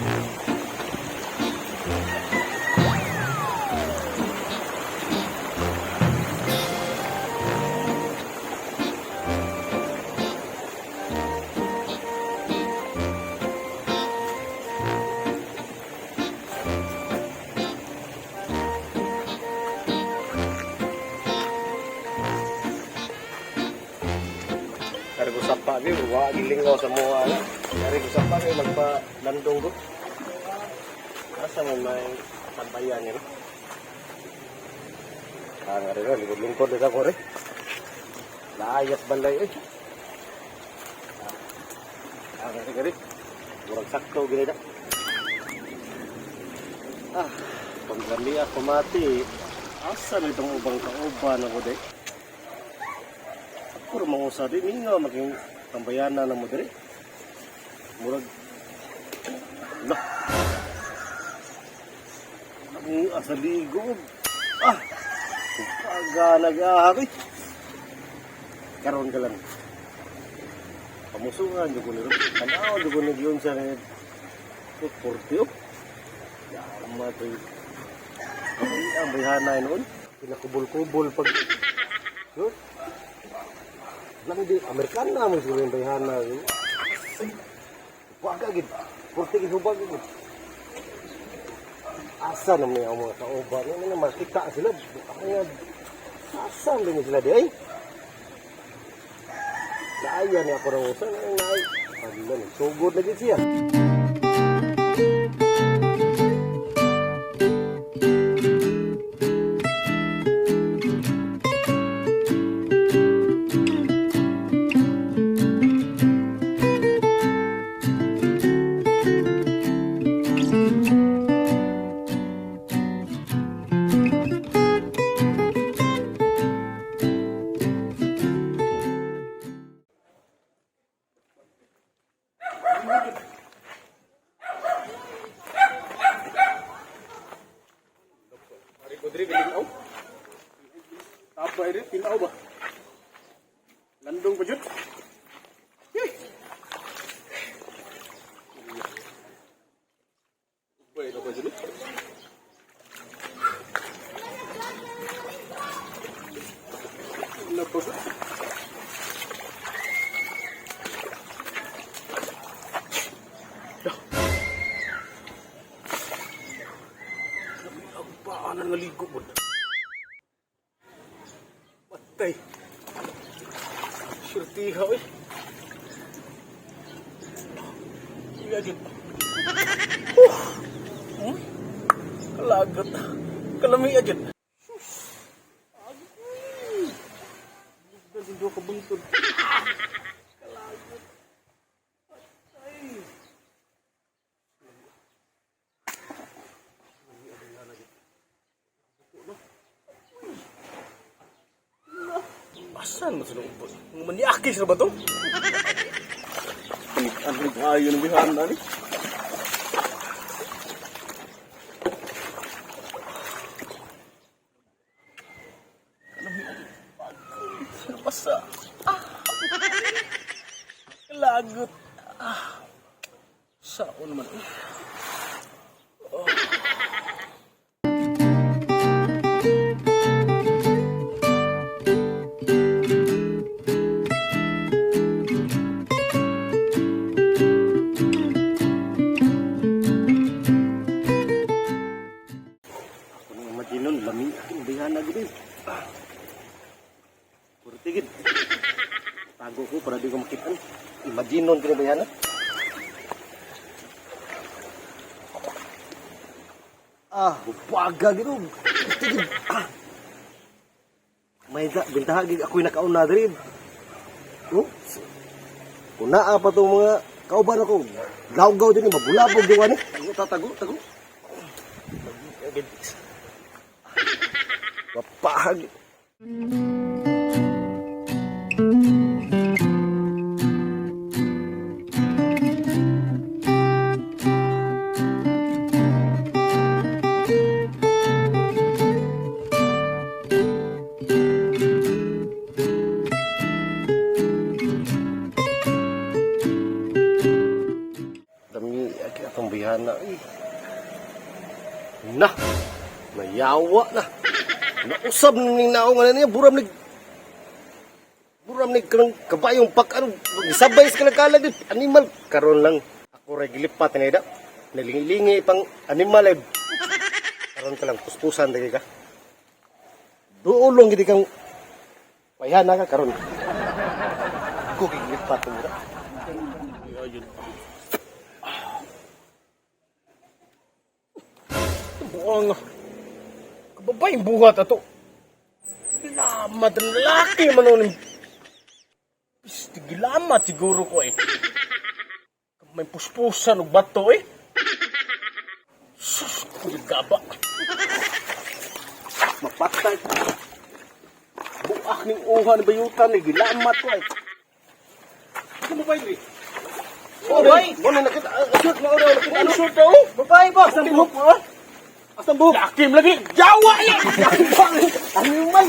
Dari ko sapa ni, wa gilingaw sa mga ana. Dari ko sapa ni magpa-landong ko. Asa man may tambayan ni. Ngari ro, lingkod dito ko re. Layas balay eh. Ngari. Murag sakto gini da. Paglambi ako mati. Asa na itong ubang kauban ako de. Puro mga usa din nga maging tambayanan na mo dire. Murag lah. Ang asaligo. Pagka nag-ahari. Karon ka lang. Pamusungan dugo ni ro. Tanaw dugo ni giyon sa ni portio. Yaman to. Ang bayhanay noon. Pinakubol-kubol pag no? Lang di Amerikana mo siguro yung bayhana. Wag agad. Porte gihubag agad. Asa naman yung mga kauban. Ano na makita sila. Kaya asa naman sila di ay. Naaya niya ako ng usan. Naay. Paglan. Sugod na din siya. Kudri biling tapay rin pilaw ba landong pa jud ubay na ba jud na po paano naligo mo? Matay. Surtiha eh. Iya dyan. Kalagat. Kalami dyan. Agay. Hindi ako buntod. Kalagat. Matay. Asan mo sila ubod? Maniakis na ba ito? Ano nag-ayo ng bihan na ni? Ano basa? Kalagot. Saan naman eh? Inon lami aking bayana gid. Purtigid. Tago ko para di ko makita. Imagine non kini bayana. Bupaga gid. Purtigid. May bintaha gid ako'y nakauna diri. Oh. Kuna pa tong mga kauban ako. Gaw-gaw din mabulabog diwan eh. Tago. Mapahag. Dami atong bihana na. Na, nayawa na. Nausab ni naong ano niya, buram ni kanang kabayong pak, ano, isabay sa kalakalag, animal. Karon lang, ako rin gilipat na ida. Nalingi-lingi pang animal, eh. Karon ka lang, puspusan, dagi ka. Duulong, hindi kang payahan na ka, karon. Ako gilipat na ida. Ayun. Buang kababayang buhat ato. Gilamat ang lalaki man nun. Pisti gilamat siguro ko eh. May puspusan og bato eh. Sus, gaba. Mapatay. Buak ning uha ni bayutan ni gilamat ko eh. Ano ba yun? Oh, bay. Mo na nakita. Shoot mo ora nakita. Ano shoot daw? Babae ba? Asang buhok mo? Asang buhok? Yakim lagi. Jawa eh! Animal.